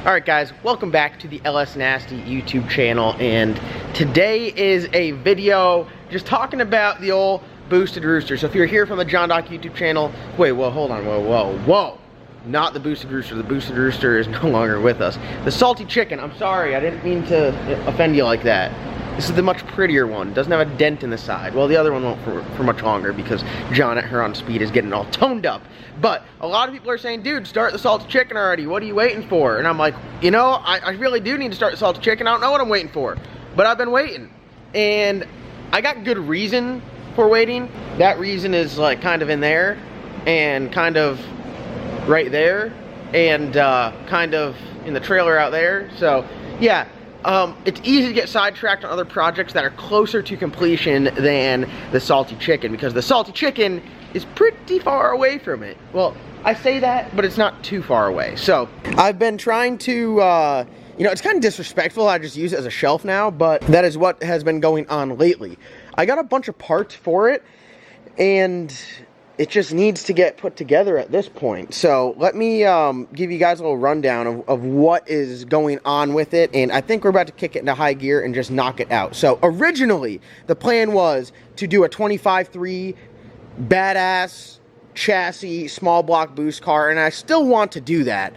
Alright guys, welcome back to the LS Nasty YouTube channel, and today is a video just talking about the old Boosted Rooster. So if you're here from the John Doc YouTube channel, wait, well, hold on, whoa. Not the Boosted Rooster. The Boosted Rooster is no longer with us. The Salty Chicken, I'm sorry, I didn't mean to offend you like that. This is the much prettier one. Doesn't have a dent in the side. Well, the other one won't for much longer because John at Huron Speed is getting all toned up. But a lot of people are saying, dude, start the Salted Chicken already. What are you waiting for? And I'm like, you know, I really do need to start the Salted Chicken. I don't know what I'm waiting for. But I've been waiting. And I got good reason for waiting. That reason is like kind of in there. And kind of right there. And kind of in the trailer out there. So, yeah. It's easy to get sidetracked on other projects that are closer to completion than the Salty Chicken, because the Salty Chicken is pretty far away from it. Well, I say that, but it's not too far away. So, I've been trying to, you know, it's kind of disrespectful, I just use it as a shelf now, but that is what has been going on lately. I got a bunch of parts for it, and it just needs to get put together at this point. So let me give you guys a little rundown of what is going on with it. And I think we're about to kick it into high gear and just knock it out. So originally, the plan was to do a 25.3 badass chassis small block boost car. And I still want to do that.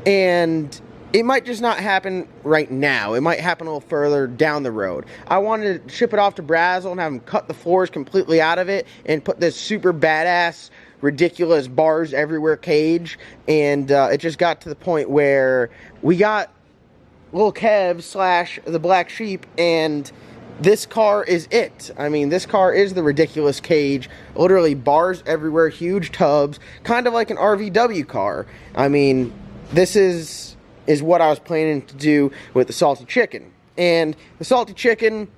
And it might just not happen right now. It might happen a little further down the road. I wanted to ship it off to Brazil and have them cut the floors completely out of it and put this super badass, ridiculous bars everywhere cage. And it just got to the point where we got Lil Kev / the Black Sheep, and this car is it. I mean, this car is the ridiculous cage. Literally bars everywhere, huge tubs, kind of like an RVW car. I mean, this is what I was planning to do with the Salty Chicken. And the Salty Chicken,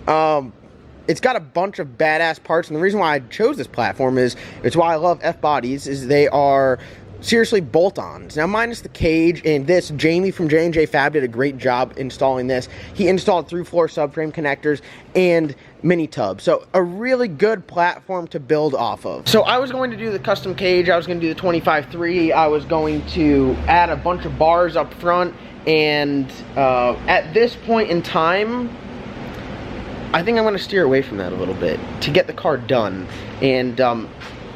it's got a bunch of badass parts, and the reason why I chose this platform is, it's why I love F-Bodies, is they are seriously bolt-ons. Now, minus the cage, and this, Jamie from J&J Fab did a great job installing this. He installed through-floor subframe connectors and mini tub. So a really good platform to build off of. So I was going to do the custom cage. I was going to do the 25.3. I was going to add a bunch of bars up front. And at this point in time, I think I'm going to steer away from that a little bit to get the car done. And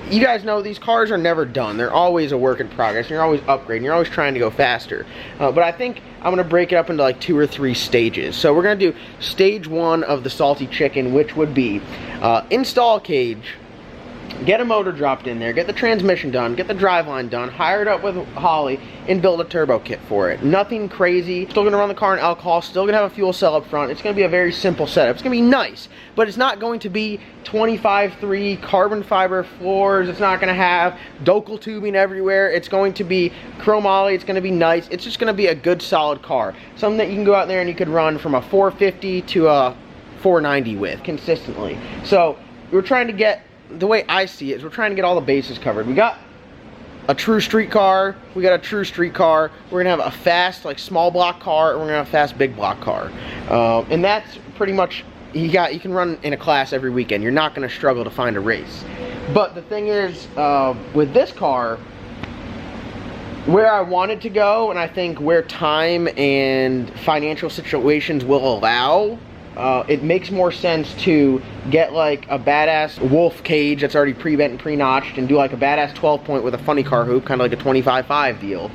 you guys know these cars are never done. They're always a work in progress. You're always upgrading. You're always trying to go faster. But I think I'm going to break it up into like 2 or 3 stages. So we're going to do stage 1 of the Salty Chicken, which would be install a cage, get a motor dropped in there, get the transmission done, get the driveline done, hire it up with Holly, and build a turbo kit for it. Nothing crazy. Still going to run the car in alcohol. Still going to have a fuel cell up front. It's going to be a very simple setup. It's going to be nice, but it's not going to be 25.3 carbon fiber floors. It's not going to have Docal tubing everywhere. It's going to be chromoly. It's going to be nice. It's just going to be a good, solid car. Something that you can go out there and you could run from a 450 to a 490 with consistently. So we're trying to get, the way I see it is, we're trying to get all the bases covered. We got a true street car, we got a true street car, we're gonna have a fast, like, small block car, and we're gonna have a fast big block car. And that's pretty much, you can run in a class every weekend. You're not gonna struggle to find a race. But the thing is, with this car, where I wanted to go, and I think where time and financial situations will allow, it makes more sense to get like a badass wolf cage that's already pre-bent and pre-notched, and do like a badass 12-point with a funny car hoop, kind of like a 25.5 deal,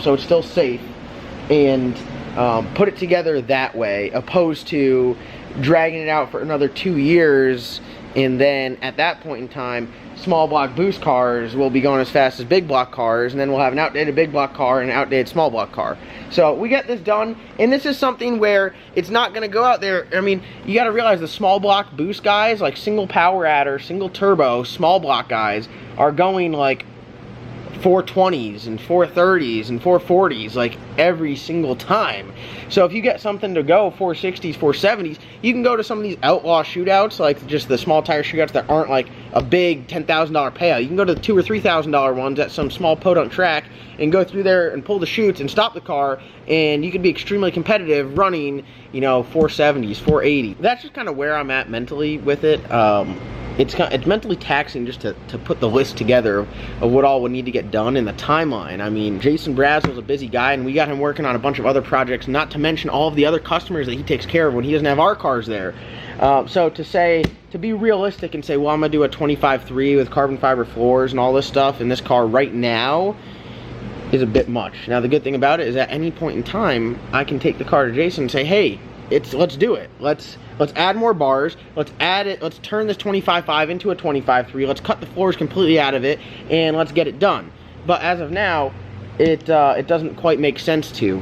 so it's still safe, and put it together that way, opposed to dragging it out for another 2 years, and then at that point in time, small block boost cars will be going as fast as big block cars, and then we'll have an outdated big block car and an outdated small block car. So we get this done, and this is something where it's not going to go out there. I mean, you got to realize the small block boost guys, like single power adder, single turbo, small block guys, are going like 420s and 430s and 440s like every single time. So if you get something to go 460s, 470s, you can go to some of these outlaw shootouts, like just the small tire shootouts that aren't like a big $10,000 payout. You can go to the $2,000 or $3,000 ones at some small podunk track and go through there and pull the chutes and stop the car, and you can be extremely competitive running, you know, 470s, 480. That's just kind of where I'm at mentally with it. it's mentally taxing just to put the list together of what all would need to get done in the timeline. I mean, Jason Brazel's a busy guy, and we got him working on a bunch of other projects, not to mention all of the other customers that he takes care of when he doesn't have our cars there. So to be realistic and say, well, I'm gonna do a 25.3 with carbon fiber floors and all this stuff in this car right now is a bit much. Now, the good thing about it is at any point in time, I can take the car to Jason and say, hey, let's do it. Let's add more bars. Let's turn this 25.5 into a 25.3. Let's cut the floors completely out of it, and let's get it done. But as of now, it doesn't quite make sense to.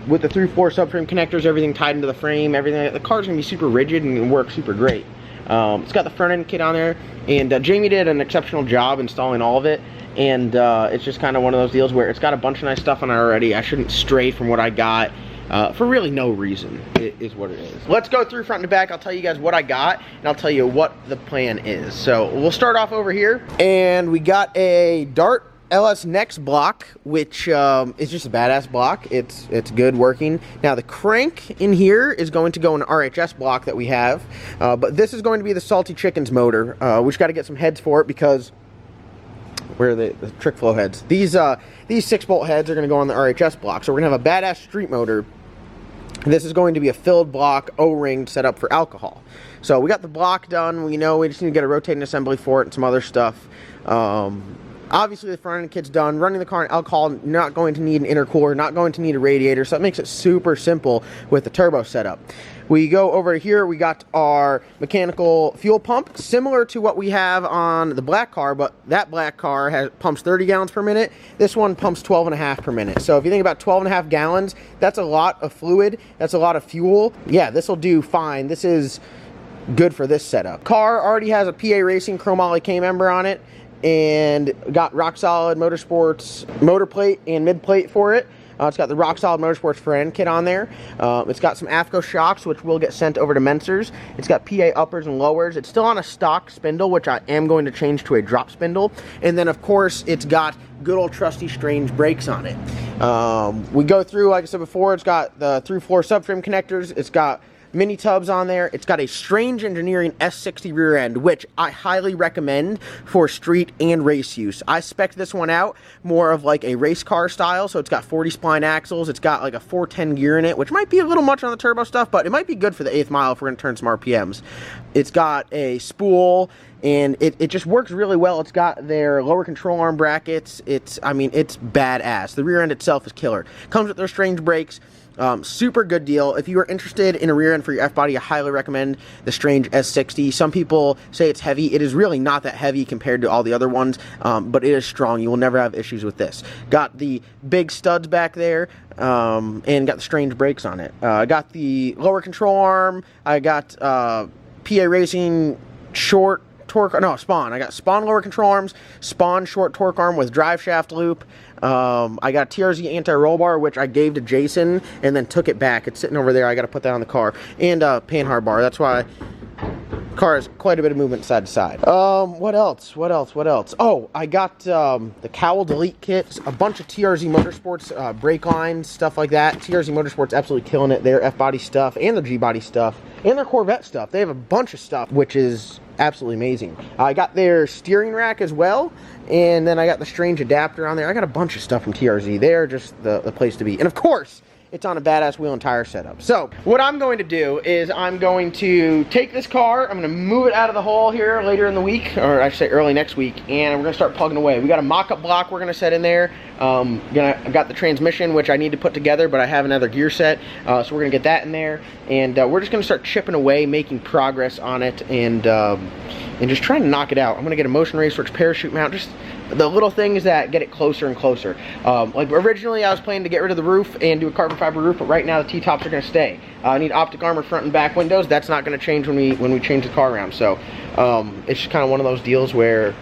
With the through floor subframe connectors, everything tied into the frame, everything, the car's gonna be super rigid and work super great. It's got the front end kit on there, and Jamie did an exceptional job installing all of it. And it's just kind of one of those deals where it's got a bunch of nice stuff on it already. I shouldn't stray from what I got. For really no reason, it is what it is. Let's go through front to back. I'll tell you guys what I got, and I'll tell you what the plan is. So we'll start off over here, and we got a Dart LS Next block, which is just a badass block. It's good working. Now the crank in here is going to go in an RHS block that we have, but this is going to be the Salty Chickens motor. We just got to get some heads for it because where are the trick flow heads? These 6-bolt heads are going to go on the RHS block. So we're going to have a badass street motor. This is going to be a filled block, O-ring set up for alcohol. So we got the block done. We know we just need to get a rotating assembly for it and some other stuff. Obviously the front end kit's done. Running the car in alcohol, not going to need an intercooler, not going to need a radiator. So that makes it super simple with the turbo setup. We go over here, we got our mechanical fuel pump, similar to what we have on the black car, but that black car pumps 30 gallons per minute. This one pumps 12.5 per minute. So if you think about 12.5 gallons, that's a lot of fluid, that's a lot of fuel. Yeah, this will do fine. This is good for this setup. Car already has a PA Racing chromoly K member on it, and got Rock Solid Motorsports motor plate and mid plate for it. It's got the Rock Solid Motorsports front end kit on there. It's got some AFCO shocks, which will get sent over to Mensers. It's got PA uppers and lowers. It's still on a stock spindle, which I am going to change to a drop spindle. And then, of course, it's got good old trusty Strange brakes on it. We go through, like I said before, it's got the through floor subframe connectors. It's got mini tubs on there. It's got a Strange Engineering S60 rear end, which I highly recommend for street and race use. I spec'd this one out more of like a race car style, so it's got 40 spline axles. It's got like a 410 gear in it, which might be a little much on the turbo stuff, but it might be good for the 8th mile if we're going to turn some RPMs. It's got a spool, and it just works really well. It's got their lower control arm brackets. I mean, it's badass. The rear end itself is killer. Comes with their Strange brakes. Super good deal. If you are interested in a rear end for your F-body, I highly recommend the Strange S60. Some people say it's heavy. It is really not that heavy compared to all the other ones, but it is strong. You will never have issues with this. Got the big studs back there, and got the Strange brakes on it. I got the lower control arm. I got PA Racing short torque, no, Spawn. I got Spawn lower control arms, Spawn short torque arm with drive shaft loop. I got TRZ anti-roll bar, which I gave to Jason and then took it back. It's sitting over there. I got to put that on the car. And Panhard bar. That's why the car has quite a bit of movement side to side. What else? Oh, I got the cowl delete kit, a bunch of TRZ Motorsports brake lines, stuff like that. TRZ Motorsports absolutely killing it. Their F-body stuff and their G-body stuff and their Corvette stuff. They have a bunch of stuff, which is absolutely amazing. I got their steering rack as well, and then I got the Strange adapter on there. I got a bunch of stuff from TRZ. They're just the place to be. And of course, it's on a badass wheel and tire setup. So what I'm going to do is I'm going to take this car, I'm going to move it out of the hole here later in the week, or I should say early next week, and we're going to start plugging away. We got a mock-up block we're going to set in there. I've got the transmission, which I need to put together, but I have another gear set, so we're going to get that in there, and we're just going to start chipping away, making progress on it, and just trying to knock it out. I'm going to get a Motion Raceworks parachute mount, just the little things that get it closer and closer. Like originally I was planning to get rid of the roof and do a carbon fiber roof, but right now the T-tops are going to stay. I need optic armor front and back windows. That's not going to change when we change the car around. So it's just kind of one of those deals where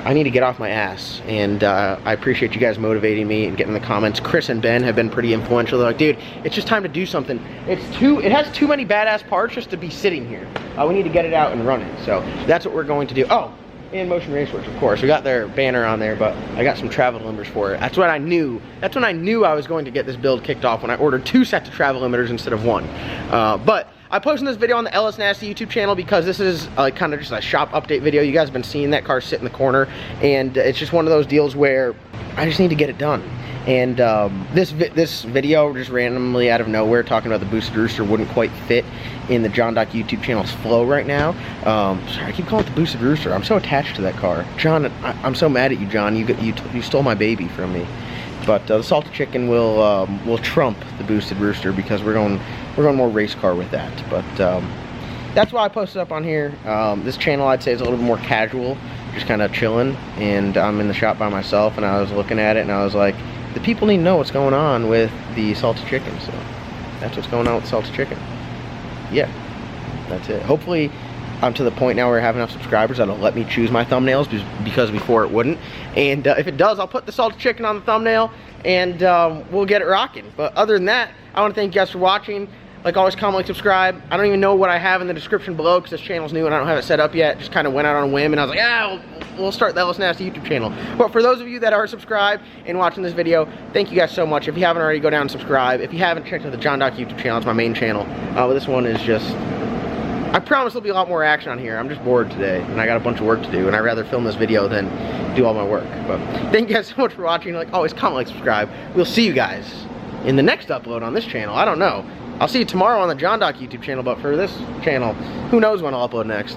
I need to get off my ass, and I appreciate you guys motivating me and getting in the comments. Chris and Ben have been pretty influential. They're like, dude, it's just time to do something. It has too many badass parts just to be sitting here. We need to get it out and run it. So that's what we're going to do. Oh, and Motion Raceworks, of course. We got their banner on there, but I got some travel limiters for it. That's what I knew. That's when I knew I was going to get this build kicked off, when I ordered 2 sets of travel limiters instead of 1. But I posted this video on the LS Nasty YouTube channel because this is kind of just a shop update video. You guys have been seeing that car sit in the corner, and it's just one of those deals where I just need to get it done. And this video, just randomly out of nowhere, talking about the Boosted Rooster, wouldn't quite fit in the John Doc YouTube channel's flow right now. Sorry, I keep calling it the Boosted Rooster. I'm so attached to that car. John, I'm so mad at you, John. You stole my baby from me. But the Salted Chicken will trump the Boosted Rooster because we're going more race car with that. But that's why I posted up on here. This channel, I'd say, is a little bit more casual, just kind of chilling. And I'm in the shop by myself, and I was looking at it, and I was like, the people need to know what's going on with the Salted Chicken. So that's what's going on with the Salted Chicken. Yeah, that's it. Hopefully I'm to the point now where I have enough subscribers that'll let me choose my thumbnails, because before it wouldn't. And if it does, I'll put the Salted Chicken on the thumbnail, and we'll get it rocking. But other than that, I want to thank you guys for watching. Like always, comment, like, subscribe. I don't even know what I have in the description below because this channel's new and I don't have it set up yet. Just kind of went out on a whim, and I was like, yeah, we'll start the LS Nasty YouTube channel. But for those of you that are subscribed and watching this video, thank you guys so much. If you haven't already, go down and subscribe. If you haven't checked out the John Doc YouTube channel, it's my main channel. But this one is just, I promise there'll be a lot more action on here. I'm just bored today, and I got a bunch of work to do, and I'd rather film this video than do all my work. But thank you guys so much for watching. Like always, comment, like, subscribe. We'll see you guys in the next upload on this channel. I don't know. I'll see you tomorrow on the John Doc YouTube channel, but for this channel, who knows when I'll upload next.